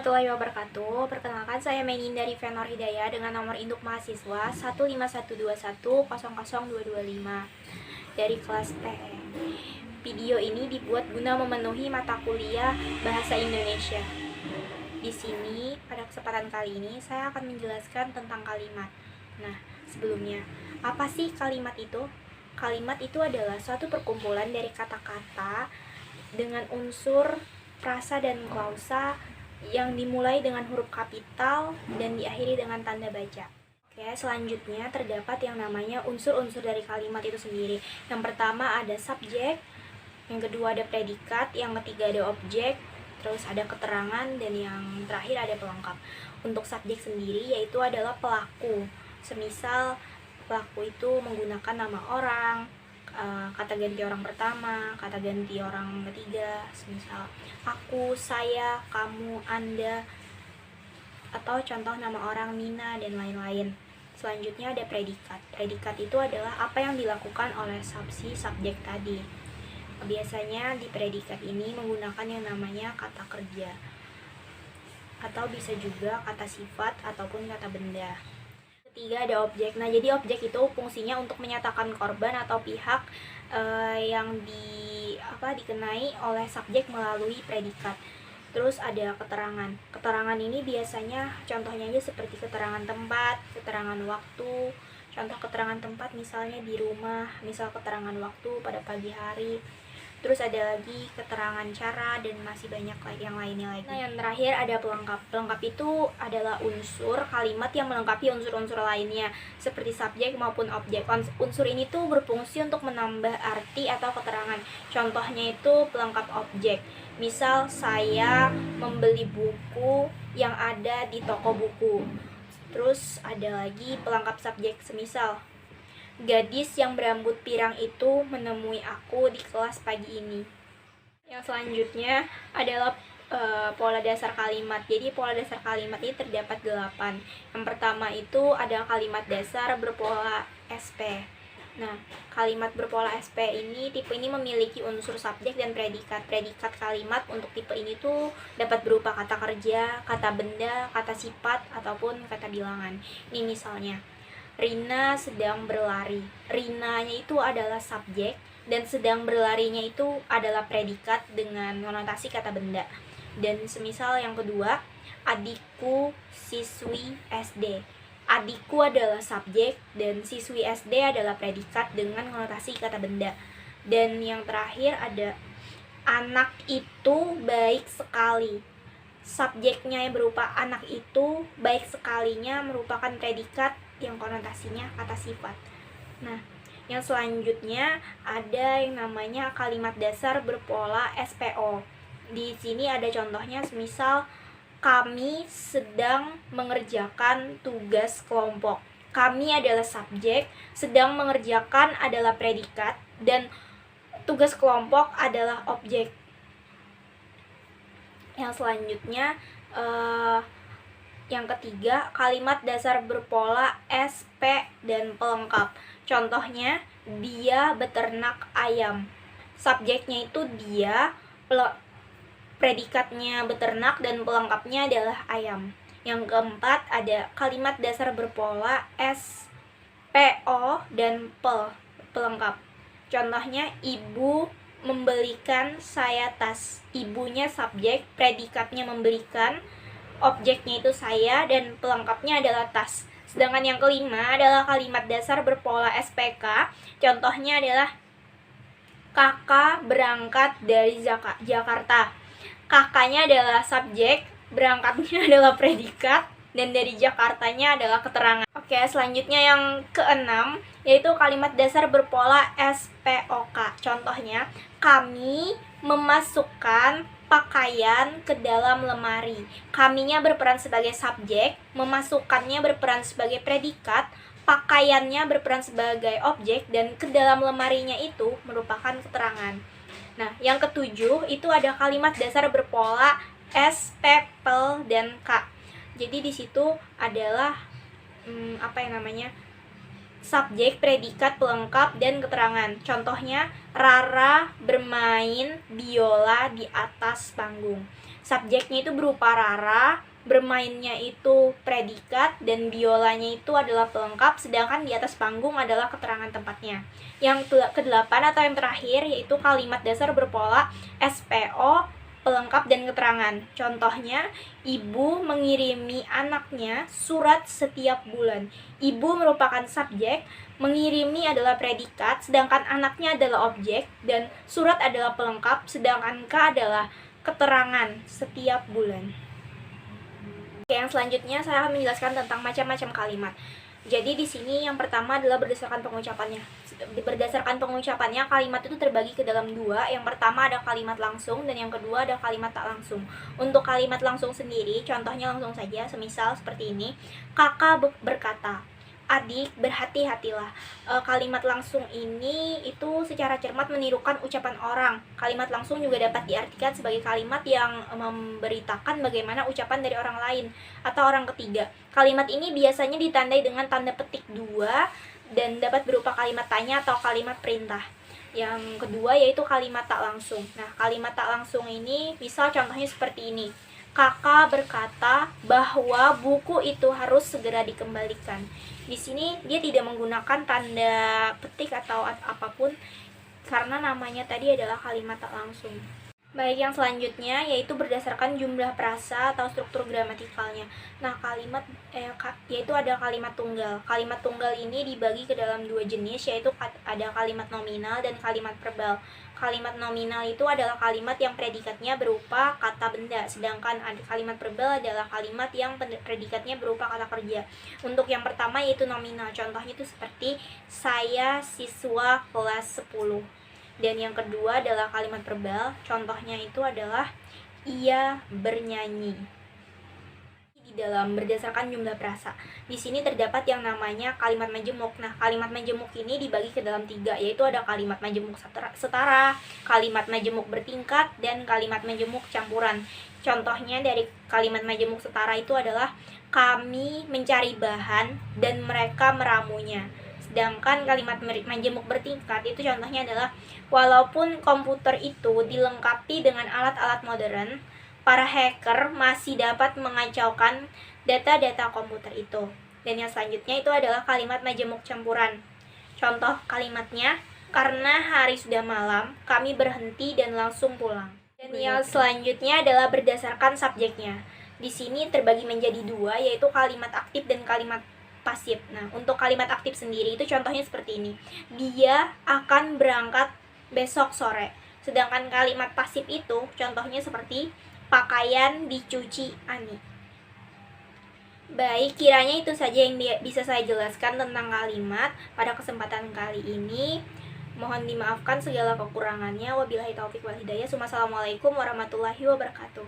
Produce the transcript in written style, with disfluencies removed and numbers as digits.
warahmatullahi wabarakatuh. Perkenalkan, saya Menin dari Venor Hidayah dengan nomor induk mahasiswa 15121000225 dari kelas PE. Video ini dibuat guna memenuhi mata kuliah Bahasa Indonesia. Di sini, pada kesempatan kali ini, saya akan menjelaskan tentang kalimat. Nah, sebelumnya, apa sih kalimat itu? Kalimat itu adalah suatu perkumpulan dari kata-kata dengan unsur frasa dan klausa yang dimulai dengan huruf kapital dan diakhiri dengan tanda baca. Oke, selanjutnya terdapat yang namanya unsur-unsur dari kalimat itu sendiri. Yang pertama ada subjek, yang kedua ada predikat, yang ketiga ada objek, terus ada keterangan, dan yang terakhir ada pelengkap. Untuk subjek sendiri yaitu adalah pelaku. Semisal pelaku itu menggunakan nama orang, kata ganti orang pertama, kata ganti orang ketiga, semisal aku, saya, kamu, anda, atau contoh nama orang Nina dan lain-lain. Selanjutnya ada predikat. Predikat itu adalah apa yang dilakukan oleh subjek tadi. Biasanya di predikat ini menggunakan yang namanya kata kerja, atau bisa juga kata sifat ataupun kata benda. Ketiga ada objek. Nah, jadi objek itu fungsinya untuk menyatakan korban atau pihak yang dikenai oleh subjek melalui predikat. Terus ada keterangan. Keterangan ini biasanya contohnya aja seperti keterangan tempat, keterangan waktu. Contoh keterangan tempat misalnya di rumah, misal keterangan waktu pada pagi hari. Terus ada lagi keterangan cara dan masih banyak yang lainnya lagi. Nah, yang terakhir ada pelengkap. Pelengkap itu adalah unsur kalimat yang melengkapi unsur-unsur lainnya seperti subjek maupun objek. Unsur ini tuh berfungsi untuk menambah arti atau keterangan. Contohnya itu pelengkap objek. Misal saya membeli buku yang ada di toko buku. Terus ada lagi pelengkap subjek, semisal gadis yang berambut pirang itu menemui aku di kelas pagi ini. Yang selanjutnya adalah pola dasar kalimat. Jadi pola dasar kalimat ini terdapat 8. Yang pertama itu ada kalimat dasar berpola SP. Nah, kalimat berpola SP ini, tipe ini memiliki unsur subjek dan predikat. Predikat kalimat untuk tipe ini tuh dapat berupa kata kerja, kata benda, kata sifat, ataupun kata bilangan. Ini misalnya, Rina sedang berlari. Rinanya itu adalah subjek dan sedang berlarinya itu adalah predikat dengan konotasi kata benda. Dan semisal yang kedua, adikku siswi SD. Adikku adalah subjek dan siswi SD adalah predikat dengan konotasi kata benda. Dan yang terakhir ada anak itu baik sekali. Subjeknya yang berupa anak itu, baik sekalinya merupakan predikat yang konotasinya kata sifat. Nah, yang selanjutnya ada yang namanya kalimat dasar berpola SPO. Di sini ada contohnya, semisal kami sedang mengerjakan tugas kelompok. Kami adalah subjek, sedang mengerjakan adalah predikat, dan tugas kelompok adalah objek. Yang selanjutnya yang ketiga, kalimat dasar berpola SP dan pelengkap. Contohnya, dia beternak ayam. Subjeknya itu dia, predikatnya beternak, dan pelengkapnya adalah ayam. Yang keempat ada kalimat dasar berpola SPO dan pelengkap. Contohnya, ibu membelikan saya tas. Ibunya subjek, predikatnya membelikan, objeknya itu saya, dan pelengkapnya adalah tas. Sedangkan yang kelima adalah kalimat dasar berpola SPK. Contohnya adalah kakak berangkat dari Jakarta. Kakaknya adalah subjek, berangkatnya adalah predikat, dan dari Jakartanya adalah keterangan. Oke, selanjutnya yang keenam yaitu kalimat dasar berpola SPOK. Contohnya, kami memasukkan pakaian ke dalam lemari. Kaminya berperan sebagai subjek, memasukkannya berperan sebagai predikat, pakaiannya berperan sebagai objek, dan ke dalam lemarinya itu merupakan keterangan. Nah, yang ketujuh itu ada kalimat dasar berpola S, P, P, dan K. Jadi di situ adalah subjek, predikat, pelengkap, dan keterangan. Contohnya, Rara bermain biola di atas panggung. Subjeknya itu berupa Rara, bermainnya itu predikat, dan biolanya itu adalah pelengkap, sedangkan di atas panggung adalah keterangan tempatnya. Yang kedelapan atau yang terakhir yaitu kalimat dasar berpola SPO, pelengkap, dan keterangan. Contohnya, ibu mengirimi anaknya surat setiap bulan. Ibu merupakan subjek, mengirimi adalah predikat, sedangkan anaknya adalah objek, dan surat adalah pelengkap, sedangkan K adalah keterangan setiap bulan. Oke, yang selanjutnya saya akan menjelaskan tentang macam-macam kalimat. Jadi di sini yang pertama adalah berdasarkan pengucapannya. Berdasarkan pengucapannya, kalimat itu terbagi ke dalam dua. Yang pertama ada kalimat langsung dan yang kedua ada kalimat tak langsung. Untuk kalimat langsung sendiri, contohnya langsung saja, semisal seperti ini. Kakak berkata, adik berhati-hatilah. Kalimat langsung ini itu secara cermat menirukan ucapan orang. Kalimat langsung juga dapat diartikan sebagai kalimat yang memberitakan bagaimana ucapan dari orang lain atau orang ketiga. Kalimat ini biasanya ditandai dengan tanda petik 2 dan dapat berupa kalimat tanya atau kalimat perintah. Yang kedua yaitu kalimat tak langsung. Nah, kalimat tak langsung ini misal contohnya seperti ini. Kakak berkata bahwa buku itu harus segera dikembalikan. Di sini dia tidak menggunakan tanda petik atau apapun karena namanya tadi adalah kalimat tak langsung. Baik, yang selanjutnya yaitu berdasarkan jumlah frasa atau struktur gramatikalnya. Nah, yaitu ada kalimat tunggal. Kalimat tunggal ini dibagi ke dalam dua jenis, yaitu ada kalimat nominal dan kalimat verbal. Kalimat nominal itu adalah kalimat yang predikatnya berupa kata benda, sedangkan kalimat verbal adalah kalimat yang predikatnya berupa kata kerja. Untuk yang pertama yaitu nominal. Contohnya itu seperti saya siswa kelas 10. Dan yang kedua adalah kalimat verbal, contohnya itu adalah ia bernyanyi. Di dalam berdasarkan jumlah frasa, di sini terdapat yang namanya kalimat majemuk. Nah, kalimat majemuk ini dibagi ke dalam 3, yaitu ada kalimat majemuk setara, kalimat majemuk bertingkat, dan kalimat majemuk campuran. Contohnya dari kalimat majemuk setara itu adalah kami mencari bahan dan mereka meramunya. Sedangkan kalimat majemuk bertingkat itu contohnya adalah walaupun komputer itu dilengkapi dengan alat-alat modern, para hacker masih dapat mengacaukan data-data komputer itu. Dan yang selanjutnya itu adalah kalimat majemuk campuran. Contoh kalimatnya, karena hari sudah malam, kami berhenti dan langsung pulang. Dan yang selanjutnya adalah berdasarkan subjeknya. Di sini terbagi menjadi 2, yaitu kalimat aktif dan kalimat pasif. Nah, untuk kalimat aktif sendiri itu contohnya seperti ini. Dia akan berangkat besok sore. Sedangkan kalimat pasif itu contohnya seperti pakaian dicuci Ani. Baik, kiranya itu saja yang bisa saya jelaskan tentang kalimat pada kesempatan kali ini. Mohon dimaafkan segala kekurangannya. Wabillahi taufik wal hidayah. Wassalamualaikum warahmatullahi wabarakatuh.